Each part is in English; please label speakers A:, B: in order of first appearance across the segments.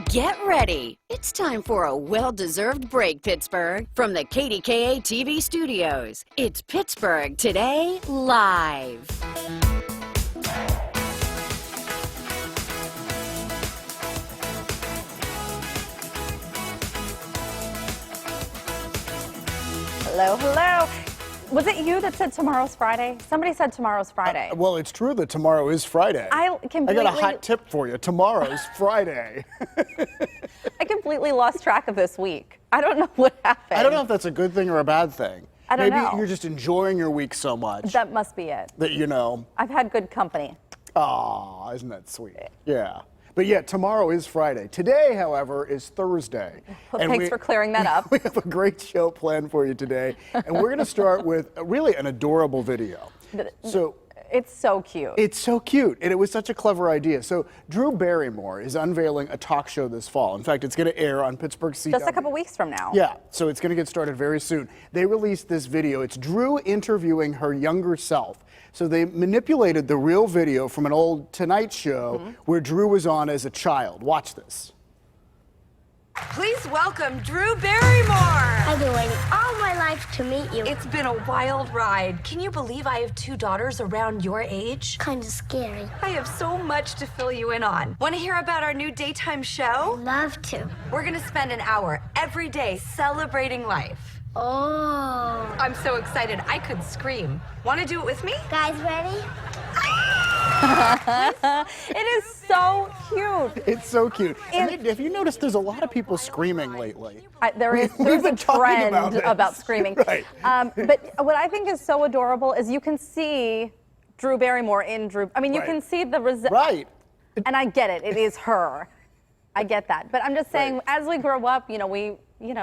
A: Get ready. It's time for a well-deserved break, Pittsburgh. From the KDKA TV studios, it's Pittsburgh Today Live.
B: Hello, hello. Was it you that said tomorrow's Friday? Somebody said tomorrow's Friday.
C: Well, it's true that tomorrow is Friday.
B: I
C: got a hot tip for you. Tomorrow's Friday.
B: I completely lost track of this week. I don't know what happened.
C: I don't know if that's a good thing or a bad thing.
B: I don't know.
C: Maybe you're just enjoying your week so much
B: That must be it.
C: that you know.
B: I've had good company.
C: Aw, isn't that sweet? Yeah. But yeah, tomorrow is Friday. Today, however, is Thursday.
B: Well, thanks for clearing that up.
C: We have a great show planned for you today. And we're going to start with really an adorable video. So
B: It's so cute.
C: it's so cute, and it was such a clever idea. So Drew Barrymore is unveiling a talk show this fall. In fact, it's going to air on Pittsburgh CW.
B: Just a couple weeks from now.
C: Yeah, so it's going to get started very soon. They released this video. It's Drew interviewing her younger self. So they manipulated the real video from an old Tonight Show where Drew was on as a child. Watch this.
D: Please welcome Drew Barrymore.
E: I've been waiting all my life to meet you.
D: It's been a wild ride. Can you believe I have two daughters around your age?
E: Kind of scary.
D: I have so much to fill you in on. Want to hear about our new daytime show?
E: Love to.
D: We're going to spend an hour every day celebrating life.
E: Oh.
D: I'm so excited I could scream. Want to do it with me?
E: Guys ready?
B: It is so cute.
C: It's so cute.
B: And-
C: And have you noticed there's a lot of people screaming lately?
B: There's
C: We've
B: a
C: been talking
B: trend
C: about this.
B: about screaming.
C: Right.
B: But what I think is so adorable is you can see Drew Barrymore in Drew. I mean, you
C: Right.
B: can see the
C: Right.
B: And I get it. It is her. I get that. But I'm just saying,
C: Right.
B: as we grow up, we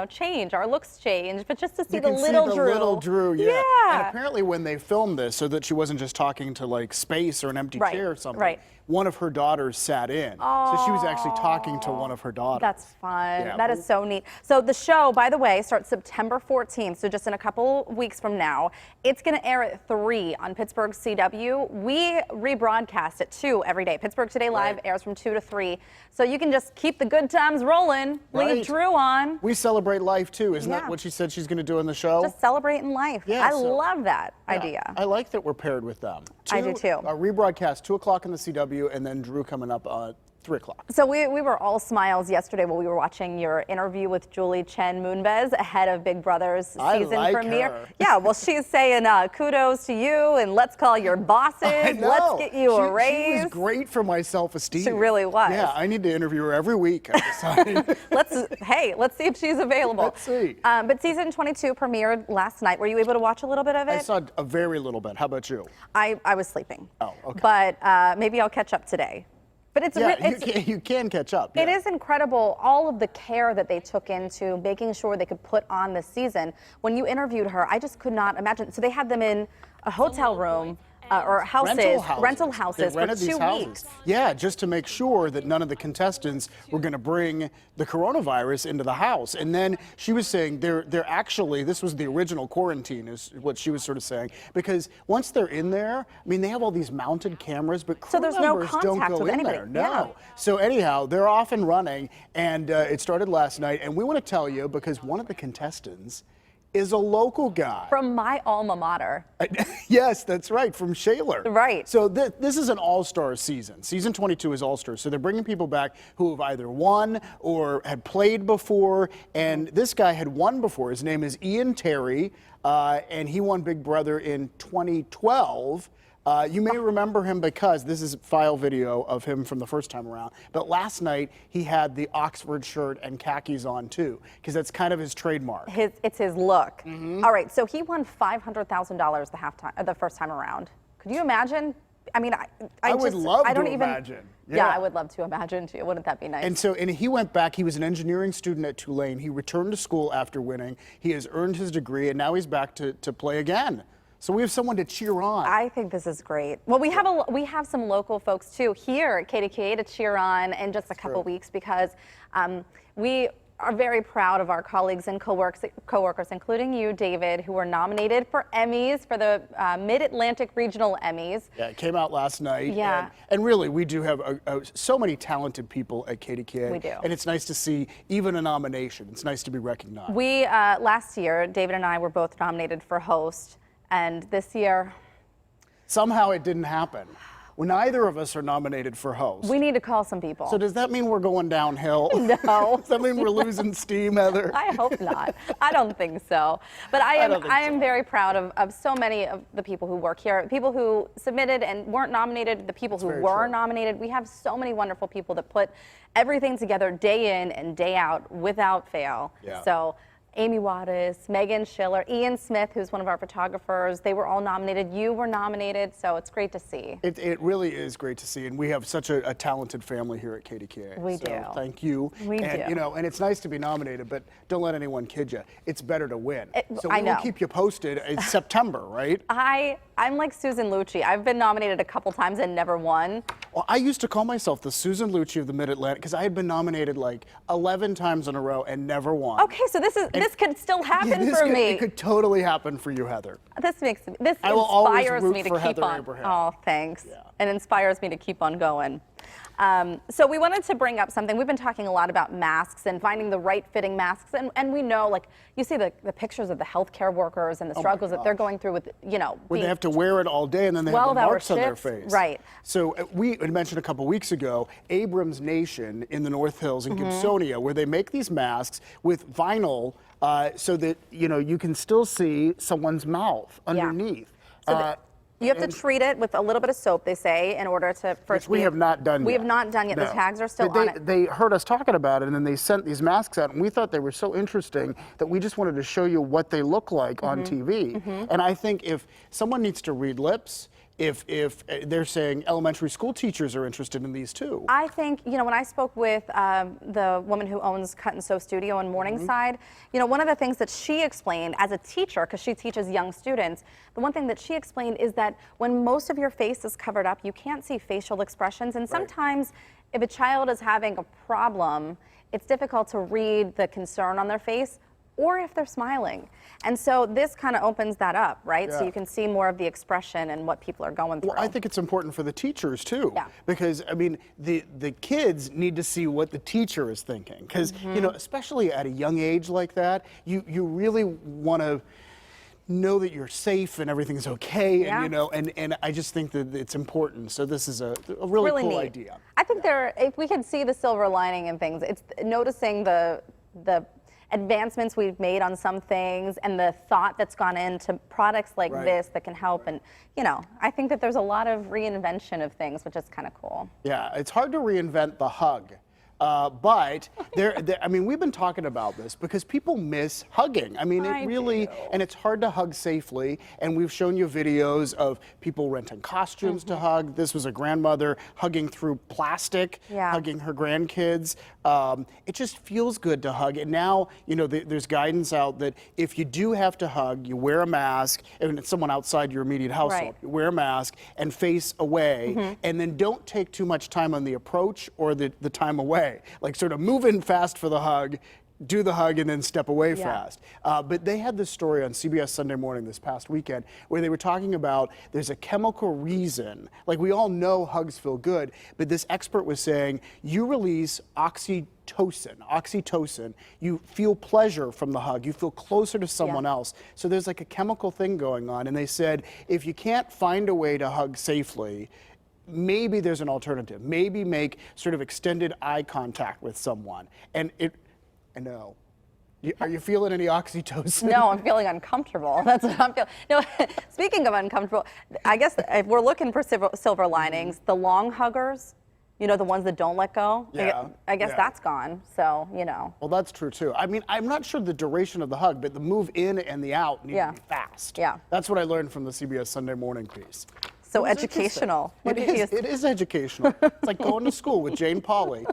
B: change. Our looks change. But just to see
C: You
B: the
C: can
B: little
C: see the
B: Drew.
C: little Drew, yeah.
B: Yeah.
C: And apparently when they filmed this, so that she wasn't just talking to like space or an empty
B: Right,
C: chair or something,
B: right.
C: one of her daughters sat in. So she was actually talking to one of her daughters.
B: That's fun.
C: Yeah.
B: That is so neat. So the show, by the way, starts September 14th, so just in a couple weeks from now. It's going to air at 3 on Pittsburgh CW. We rebroadcast at 2 every day. Pittsburgh Today Live
C: Right.
B: airs from 2 to 3. So you can just keep the good times rolling.
C: Right.
B: Leave Drew on.
C: We celebrate life too. Isn't
B: Yeah.
C: that what she said she's going to do in the show?
B: Just celebrating life.
C: Yeah,
B: I
C: so-
B: love that
C: Yeah.
B: idea.
C: I like that we're paired with them.
B: I do too.
C: Rebroadcast 2 o'clock in the CW, and then Drew coming up 3 o'clock.
B: So we were all smiles yesterday while we were watching your interview with Julie Chen Moonves ahead of Big Brother's
C: I
B: season
C: like
B: premiere.
C: her.
B: Yeah, well, she's saying kudos to you and let's call your bosses.
C: I know.
B: Let's get you a
C: She
B: raise.
C: was great for my self-esteem.
B: She really was.
C: Yeah, I need to interview her every week. I decided.
B: Let's see if she's available.
C: Let's see.
B: But season 22 premiered last night. Were you able to watch a little bit of it?
C: I saw a very little bit. How about you?
B: I was sleeping.
C: Oh, okay.
B: But maybe I'll catch up today. But it's
C: Yeah, you can catch up.
B: It
C: yeah.
B: is incredible, all of the care that they took into making sure they could put on this season. When you interviewed her, I just could not imagine. So they had them in a hotel room or rental houses
C: They
B: for
C: rented these
B: 2
C: houses.
B: weeks.
C: Yeah, just to make sure that none of the contestants were going to bring the coronavirus into the house. And then she was saying they're actually, this was the original quarantine is what she was sort of saying, because once they're in there, I mean, they have all these mounted cameras, but crew
B: So there's no
C: members don't
B: contact
C: go
B: with
C: in
B: anybody.
C: there. No.
B: Yeah.
C: So anyhow, they're off and running, and it started last night. And we want to tell you because one of the contestants is a local guy.
B: From my alma mater.
C: Yes, that's right, from Shaler.
B: Right.
C: So this is an all-star season. Season 22 is all-star. So they're bringing people back who have either won or had played before. And this guy had won before. His name is Ian Terry, and he won Big Brother in 2012. You may remember him because this is file video of him from the first time around. But last night, he had the Oxford shirt and khakis on too, because that's kind of his trademark.
B: It's his look.
C: Mm-hmm.
B: All right, so he won $500,000 the first time around. Could you imagine? I mean, I
C: would
B: just,
C: love
B: I don't
C: to
B: even
C: imagine.
B: Yeah,
C: Yeah.
B: I would love to imagine too. Wouldn't that be nice?
C: And he went back. He was an engineering student at Tulane. He returned to school after winning. He has earned his degree, and now he's back to play again. So we have someone to cheer on.
B: I think this is great. Well, we have some local folks too here at KDKA to cheer on in just a couple weeks because we are very proud of our colleagues and coworkers, including you, David, who were nominated for Emmys, for the Mid-Atlantic Regional Emmys.
C: Yeah, it came out last night.
B: Yeah.
C: And really, we do have so many talented people at KDKA.
B: We do.
C: And it's nice to see even a nomination. It's nice to be recognized.
B: We, last year, David and I were both nominated for host, and this year,
C: Somehow it didn't happen. Well, neither of us are nominated for host.
B: we need to call some people.
C: So does that mean we're going downhill?
B: No.
C: Does that mean we're losing steam, Heather?
B: I hope not. I don't think so. But I am very proud of so many of the people who work here, people who submitted and weren't nominated, the people who were
C: true.
B: nominated. We have so many wonderful people that put everything together day in and day out without fail.
C: Yeah.
B: So Amy Wattis, Megan Schiller, Ian Smith, who's one of our photographers, they were all nominated. You were nominated, so it's great to see.
C: It really is great to see, and we have such a talented family here at KDKA.
B: We
C: so
B: do.
C: Thank you.
B: We
C: and,
B: do.
C: You know, and it's nice to be nominated, but don't let anyone kid you. It's better to win. So
B: I
C: we will
B: know.
C: keep you posted. It's September, right?
B: I'm like Susan Lucci. I've been nominated a couple times and never won.
C: Well, I used to call myself the Susan Lucci of the Mid-Atlantic because I had been nominated like 11 times in a row and never won.
B: Okay, so this could still happen
C: This
B: for
C: could-
B: me.
C: It could totally happen for you, Heather.
B: This
C: I will always
B: inspires
C: root
B: me to
C: for
B: keep
C: Heather
B: on.
C: Abraham.
B: Oh, thanks. It inspires me to keep on going. So we wanted to bring up something. We've been talking a lot about masks and finding the right fitting masks, and we know, like, you see the pictures of the healthcare workers and the struggles that they're going through with, you know,
C: Where they have to wear it all day and then they have the
B: 12-hour
C: marks on their
B: shifts.
C: face.
B: Right.
C: So we had mentioned a couple weeks ago, Abrams Nation in the North Hills in Gibsonia, where they make these masks with vinyl so that, you know, you can still see someone's mouth underneath.
B: So you have to treat it with a little bit of soap, they say, in order to
C: Which we have not done yet.
B: We have not done yet.
C: No.
B: The tags are still
C: But
B: on it.
C: They heard us talking about it, and then they sent these masks out, and we thought they were so interesting that we just wanted to show you what they look like on TV. And I think if someone needs to read lips, if they're saying elementary school teachers are interested in these too.
B: I think, you know, when I spoke with the woman who owns Cut and Sew Studio in Morningside, you know, one of the things that she explained as a teacher, because she teaches young students, the one thing that she explained is that when most of your face is covered up, you can't see facial expressions. And sometimes if a child is having a problem, it's difficult to read the concern on their face or if they're smiling. And so this kind of opens that up, right? So you can see more of the expression and what people are going through.
C: Well, I think it's important for the teachers too,
B: Yeah.
C: because I mean, the kids need to see what the teacher is thinking, because you know, especially at a young age like that, you really want to know that you're safe and everything's okay, and you know, and I just think that it's important. So this is a really cool
B: neat
C: idea.
B: I think if we can see the silver lining in things, it's noticing the advancements we've made on some things and the thought that's gone into products like this that can help. And, you know, I think that there's a lot of reinvention of things, which is kind of cool.
C: Yeah, it's hard to reinvent the hug. But I mean, we've been talking about this because people miss hugging. I mean, it really, and it's hard to hug safely. And we've shown you videos of people renting costumes to hug. This was a grandmother hugging through plastic, hugging her grandkids. It just feels good to hug. And now, you know, there's guidance out that if you do have to hug, you wear a mask, and it's someone outside your immediate household, you wear a mask and face away, and then don't take too much time on the approach or the time away. Like sort of move in fast for the hug, do the hug, and then step away fast. But they had this story on CBS Sunday Morning this past weekend where they were talking about there's a chemical reason. Like, we all know hugs feel good, but this expert was saying you release oxytocin, you feel pleasure from the hug, you feel closer to someone else. So there's like a chemical thing going on. And they said if you can't find a way to hug safely, maybe there's an alternative. Maybe make sort of extended eye contact with someone. And I know. Are you feeling any oxytocin?
B: No, I'm feeling uncomfortable. That's what I'm feeling. No, speaking of uncomfortable, I guess if we're looking for silver linings, the long huggers, you know, the ones that don't let go, I guess that's gone. So, you know.
C: Well, that's true too. I mean, I'm not sure the duration of the hug, but the move in and the out need to be fast.
B: Yeah.
C: That's what I learned from the CBS Sunday Morning piece.
B: So
C: It was
B: educational.
C: interesting. It is educational. It's like going to school with Jane Pauley.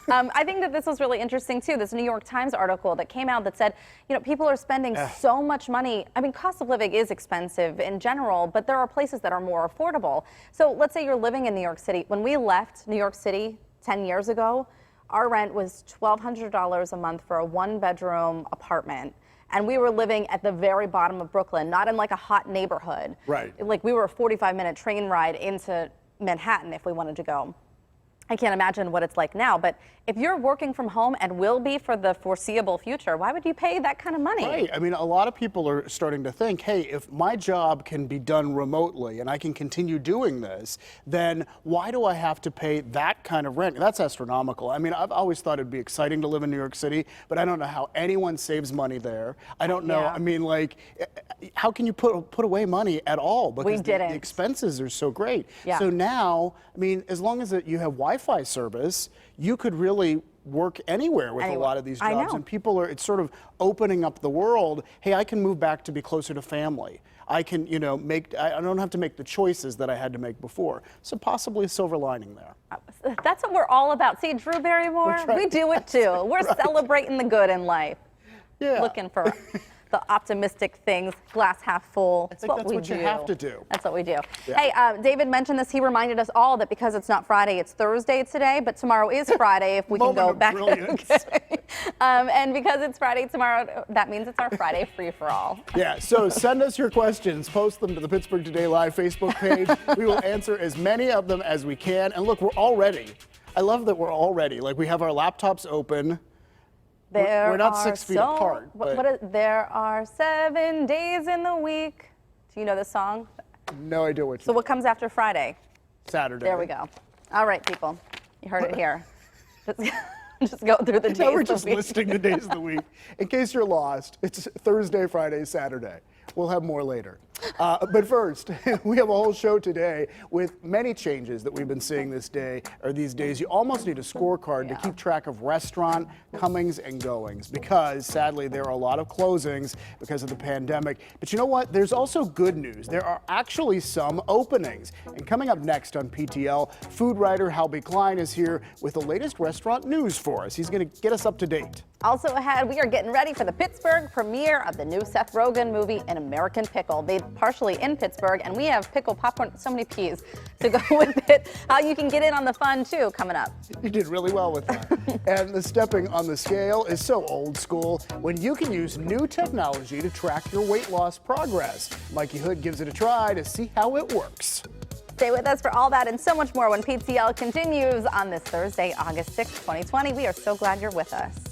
B: I think that this was really interesting too. This New York Times article that came out that said, you know, people are spending so much money. I mean, cost of living is expensive in general, but there are places that are more affordable. So let's say you're living in New York City. When we left New York City 10 years ago, our rent was $1,200 a month for a 1-bedroom apartment. And we were living at the very bottom of Brooklyn, not in like a hot neighborhood.
C: Right.
B: Like we were a 45-minute train ride into Manhattan if we wanted to go. I can't imagine what it's like now, but if you're working from home and will be for the foreseeable future, why would you pay that kind of money?
C: Right. I mean, a lot of people are starting to think, hey, if my job can be done remotely and I can continue doing this, then why do I have to pay that kind of rent? That's astronomical. I mean, I've always thought it'd be exciting to live in New York City, but I don't know how anyone saves money there. I don't know.
B: Yeah.
C: I mean, like, how can you put away money at all? Because
B: didn't.
C: The expenses are so great.
B: Yeah.
C: So now, I mean, as long as you have Wi-Fi service, you could really work anywhere with a lot of these
B: I
C: jobs.
B: know.
C: And people are, it's sort of opening up the world. Hey, I can move back to be closer to family. I can, I don't have to make the choices that I had to make before. So possibly a silver lining there.
B: That's what we're all about. See, Drew Barrymore, we do it too. We're celebrating the good in life.
C: Yeah.
B: Looking for the optimistic things, glass half full. That's what we do.
C: You have to do.
B: That's what we do.
C: Yeah.
B: Hey, David mentioned this. He reminded us all that because it's not Friday, it's Thursday today, but tomorrow is Friday if we can go back.
C: Brilliance.
B: Okay. And because it's Friday tomorrow, that means it's our Friday free-for-all.
C: Yeah, so send us your questions. Post them to the Pittsburgh Today Live Facebook page. We will answer as many of them as we can. And look, we're all ready. I love that we're all ready. Like, we have our laptops open. We're not 6 feet apart.
B: There are 7 days in the week. Do you know this song?
C: No idea what.
B: So what comes after Friday?
C: Saturday.
B: There we go. All right, people. You heard it here. Just go through the days
C: Now we're
B: of the
C: just
B: week.
C: listing the days of the week. In case you're lost, it's Thursday, Friday, Saturday. We'll have more later. But first, we have a whole show today with many changes that we've been seeing these days. You almost need a scorecard to keep track of restaurant comings and goings because, sadly, there are a lot of closings because of the pandemic. But you know what? There's also good news. There are actually some openings. And coming up next on PTL, food writer Halby Klein is here with the latest restaurant news for us. He's going to get us up to date.
B: Also ahead, we are getting ready for the Pittsburgh premiere of the new Seth Rogen movie, An American Pickle, made partially in Pittsburgh, and we have pickle popcorn, so many peas to go with it. How you can get in on the fun, too, coming up.
C: You did really well with that. And the stepping on the scale is so old school when you can use new technology to track your weight loss progress. Mikey Hood gives it a try to see how it works.
B: Stay with us for all that and so much more when PTL continues on this Thursday, August 6, 2020. We are so glad you're with us.